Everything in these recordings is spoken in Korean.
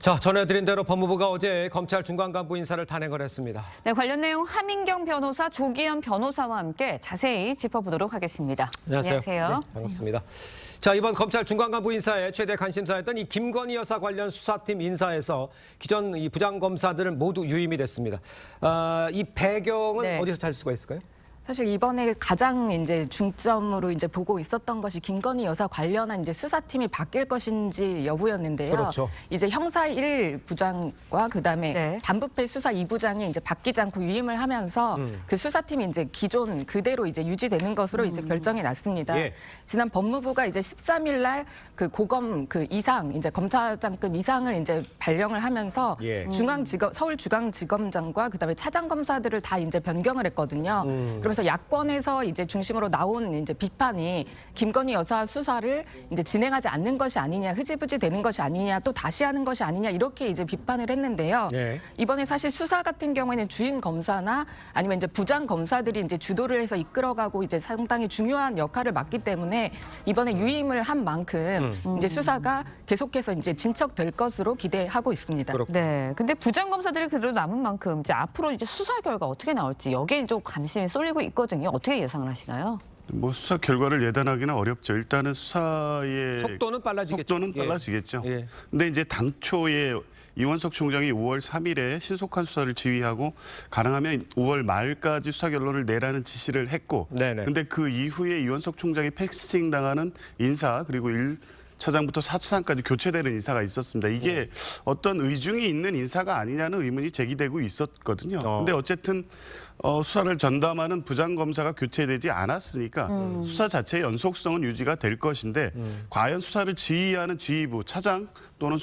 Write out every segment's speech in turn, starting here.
자, 전해드린 대로 법무부가 어제 검찰 중간간부 인사를 단행을 했습니다. 네, 관련 내용 하민경 변호사, 조기현 변호사와 함께 자세히 짚어보도록 하겠습니다. 안녕하세요. 안녕하세요. 네, 반갑습니다. 자, 이번 검찰 중간간부 인사에 최대 관심사였던 이 김건희 여사 관련 수사팀 인사에서 기존 이 부장검사들은 모두 유임이 됐습니다. 이 배경은 네. 어디서 찾을 수가 있을까요? 사실 이번에 가장 이제 중점으로 이제 보고 있었던 것이 김건희 여사 관련한 이제 수사팀이 바뀔 것인지 여부였는데요. 그렇죠. 이제 형사 1부장과 그다음에 네. 반부패 수사 2부장이 이제 바뀌지 않고 유임을 하면서 그 수사팀이 이제 기존 그대로 이제 유지되는 것으로 이제 결정이 났습니다. 예. 지난 법무부가 이제 13일 날 그 고검 그 이상 이제 검사장급 이상을 이제 발령을 하면서 예. 서울중앙지검장과 그다음에 차장검사들을 다 이제 변경을 했거든요. 그러면서 야권에서 이제 중심으로 나온 이제 비판이 김건희 여사 수사를 이제 진행하지 않는 것이 아니냐, 흐지부지 되는 것이 아니냐, 또 다시 하는 것이 아니냐 이렇게 이제 비판을 했는데요. 예. 이번에 사실 수사 같은 경우에는 주임 검사나 아니면 이제 부장 검사들이 이제 주도를 해서 이끌어가고 이제 상당히 중요한 역할을 맡기 때문에 이번에 유임을 한 만큼 이제 수사가 계속해서 이제 진척될 것으로 기대하고 있습니다. 그렇군요. 네, 근데 부장검사들이 그래도 남은 만큼 이제 앞으로 이제 수사 결과 어떻게 나올지 여기에 좀 관심이 쏠리고 있거든요. 어떻게 예상을 하시나요? 뭐 수사 결과를 예단하기는 어렵죠. 일단은 수사의 속도는 빨라지겠죠. 속도는 빨라지겠죠. 예. 근데 이제 당초에 이원석 총장이 5월 3일에 신속한 수사를 지휘하고 가능하면 5월 말까지 수사 결론을 내라는 지시를 했고, 네네. 근데 그 이후에 이원석 총장이 패스팅 당하는 인사 그리고 1차장부터 4차장까지 교체되는 인사가 있었습니다. 이게 어떤 의중이 있는 인사가 아니냐는 의문이 제기되고 있었거든요. 근데 어쨌든 수사를 전담하는 부장검사가 교체되지 않았으니까 수사 자체의 연속성은 유지가 될 것인데 과연 수사를 지휘하는 지휘부, 차장 또는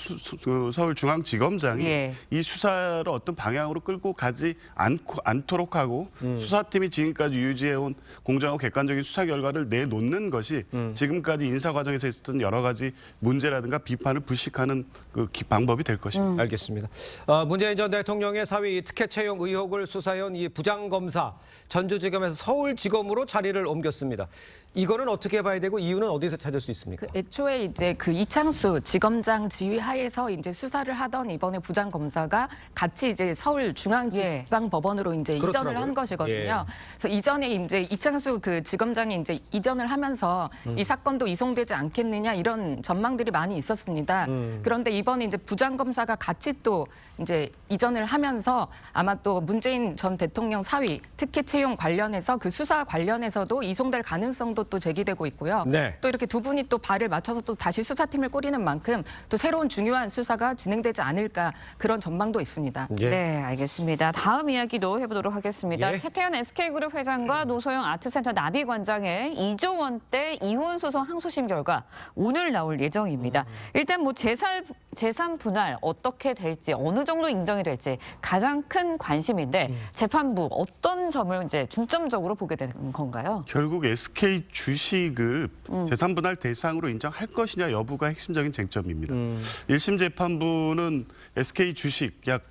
서울중앙지검장이 예. 이 수사를 어떤 방향으로 끌고 가지 않도록 하고 수사팀이 지금까지 유지해온 공정하고 객관적인 수사 결과를 내놓는 것이 지금까지 인사 과정에서 있었던 여러 가지 문제라든가 비판을 불식하는 그 방법이 될 것입니다. 알겠습니다. 문재인 전 대통령의 사위 특혜 채용 의혹을 수사해온 이 부장검사 전주지검에서 서울지검으로 자리를 옮겼습니다. 이거는 어떻게 봐야 되고 이유는 어디서 찾을 수 있습니까? 애초에 이제 그 이창수 지검장 지휘하에서 이제 수사를 하던 이번에 부장검사가 같이 이제 서울중앙지방법원으로 이제 이전을 그렇더라고요. 한 것이거든요. 예. 그래서 이전에 이제 이창수 그 지검장이 이제 이전을 하면서 이 사건도 이송되지 않겠느냐 이런 전망들이 많이 있었습니다. 그런데 이번에 이제 부장검사가 같이 또 이제 이전을 하면서 아마 또 문재인 전 대통령 사위 특혜 채용 관련해서 그 수사 관련해서도 이송될 가능성도 또 제기되고 있고요. 네. 또 이렇게 두 분이 또 발을 맞춰서 또 다시 수사팀을 꾸리는 만큼 또 새로운 중요한 수사가 진행되지 않을까 그런 전망도 있습니다. 예. 네, 알겠습니다. 다음 이야기도 해보도록 하겠습니다. 예. 최태현 SK그룹 회장과 노소영 아트센터 나비관장의 2조 원대 이혼 소송 항소심 결과 오늘 나올 예정입니다. 일단 뭐 재산 분할 어떻게 될지 어느 정도 인정이 될지 가장 큰 관심인데 재판부 어떤 점을 이제 중점적으로 보게 되는 건가요? 결국 SK 주식을 재산 분할 대상으로 인정할 것이냐 여부가 핵심적인 쟁점입니다. 1심 재판부는 SK 주식 약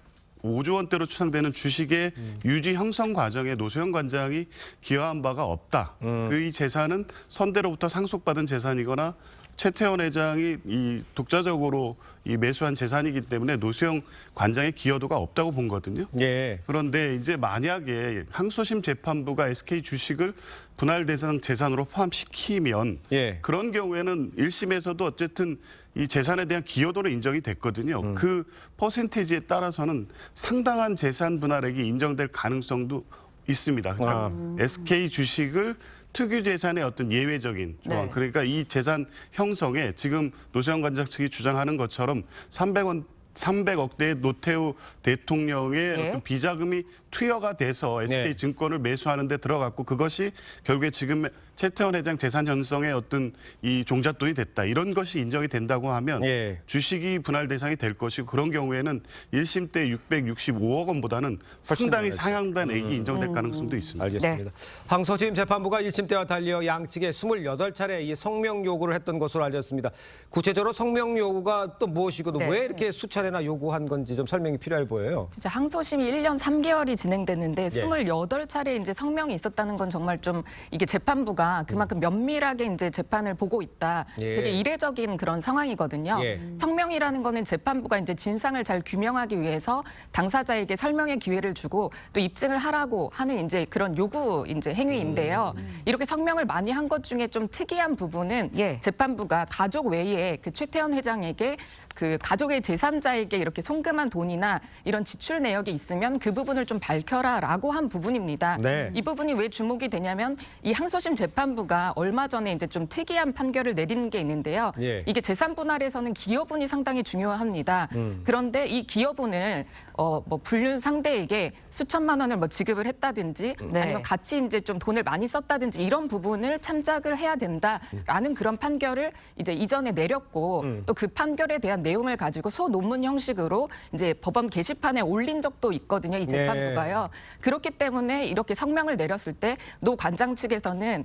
5조 원대로 추산되는 주식의 유지 형성 과정에 노소영 관장이 기여한 바가 없다. 그 재산은 선대로부터 상속받은 재산이거나 최태원 회장이 이 독자적으로 이 매수한 재산이기 때문에 노소영 관장의 기여도가 없다고 본 거거든요. 예. 그런데 이제 만약에 항소심 재판부가 SK 주식을 분할 대상 재산으로 포함시키면 예. 그런 경우에는 1심에서도 어쨌든 이 재산에 대한 기여도는 인정이 됐거든요. 그 퍼센테이지에 따라서는 상당한 재산 분할액이 인정될 가능성도 있습니다. 그러니까 SK 주식을 특유 재산의 어떤 예외적인 조항. 네. 그러니까 이 재산 형성에 지금 노소영 관장 측이 주장하는 것처럼 300억대의 노태우 대통령의 예. 어떤 비자금이 투여가 돼서 네. SK증권을 매수하는 데 들어갔고 그것이 결국에 지금 최태원 회장 재산 형성의 어떤 이 종잣돈이 됐다. 이런 것이 인정이 된다고 하면 예. 주식이 분할 대상이 될 것이고 그런 경우에는 1심 때 665억 원보다는 상당히 상향된 액이 인정될 가능성도 있습니다. 알겠습니다. 항소심 재판부가 1심 때와 달리 양측에 28차례 이 성명 요구를 했던 것으로 알렸습니다. 구체적으로 성명 요구가 또 무엇이고 네. 왜 이렇게 수차례나 요구한 건지 좀 설명이 필요해 보여요. 진짜 항소심이 1년 3개월이 진행됐는데 예. 28차례 이제 성명이 있었다는 건 정말 좀 이게 재판부가 재판부가 그만큼 면밀하게 이제 재판을 보고 있다. 예. 되게 이례적인 그런 상황이거든요. 예. 성명이라는 거는 재판부가 이제 진상을 잘 규명하기 위해서 당사자에게 설명의 기회를 주고 또 입증을 하라고 하는 이제 그런 요구 이제 행위인데요. 이렇게 성명을 많이 한 것 중에 좀 특이한 부분은 예. 재판부가 가족 외에 그 최태원 회장에게 그 가족의 제3자에게 이렇게 송금한 돈이나 이런 지출 내역이 있으면 그 부분을 좀 밝혀라라고 한 부분입니다. 네. 이 부분이 왜 주목이 되냐면 이 항소심 재판부가 얼마 전에 이제 좀 특이한 판결을 내린 게 있는데요. 예. 이게 재산분할에서는 기여분이 상당히 중요합니다. 그런데 이 기여분을 뭐 불륜 상대에게 수천만 원을 뭐 지급을 했다든지 네. 아니면 같이 이제 좀 돈을 많이 썼다든지 이런 부분을 참작을 해야 된다라는 그런 판결을 이제 이전에 내렸고 또 그 판결에 대한 내용을 가지고 소논문 형식으로 이제 법원 게시판에 올린 적도 있거든요. 이 재판부가요. 그렇기 때문에 이렇게 성명을 내렸을 때 노 관장 측에서는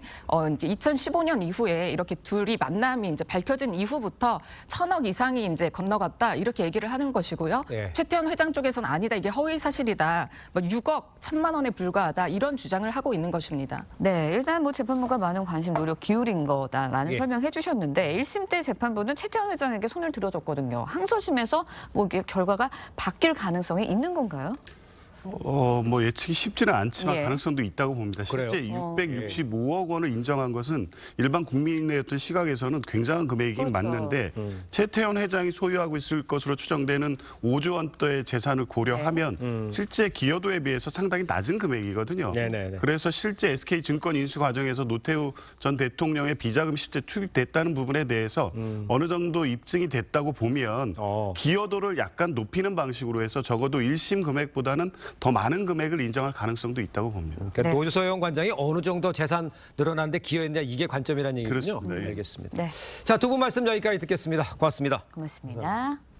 이제 2015년 이후에 이렇게 둘이 만남이 이제 밝혀진 이후부터 1,000억 이상이 이제 건너갔다 이렇게 얘기를 하는 것이고요. 예. 최태원 회장 쪽에서는 아니다 이게 허위 사실이다. 뭐 6억 1,000만 원에 불과하다 이런 주장을 하고 있는 것입니다. 네, 일단 뭐 재판부가 많은 관심 노력 기울인 거다라는 예. 설명해 주셨는데 1심 때 재판부는 최태원 회장에게 손을 들어줬거든요. 항소심에서 뭐 이게 결과가 바뀔 가능성이 있는 건가요? 뭐 예측이 쉽지는 않지만 예. 가능성도 있다고 봅니다. 실제 그래요? 665억 원을 인정한 것은 일반 국민의 어떤 시각에서는 굉장한 금액이긴 그렇죠. 맞는데 최태원 회장이 소유하고 있을 것으로 추정되는 5조 원대의 재산을 고려하면 실제 기여도에 비해서 상당히 낮은 금액이거든요. 네네네. 그래서 실제 SK증권 인수 과정에서 노태우 전 대통령의 비자금 실제 투입됐다는 부분에 대해서 어느 정도 입증이 됐다고 보면 기여도를 약간 높이는 방식으로 해서 적어도 1심 금액보다는 더 많은 금액을 인정할 가능성도 있다고 봅니다. 그러니까 네. 노소영 관장이 어느 정도 재산 늘어났는데 기여했냐 이게 관점이라는 얘기군요. 그렇습니다. 예. 알겠습니다. 네, 자, 두 분 말씀 여기까지 듣겠습니다. 고맙습니다. 고맙습니다.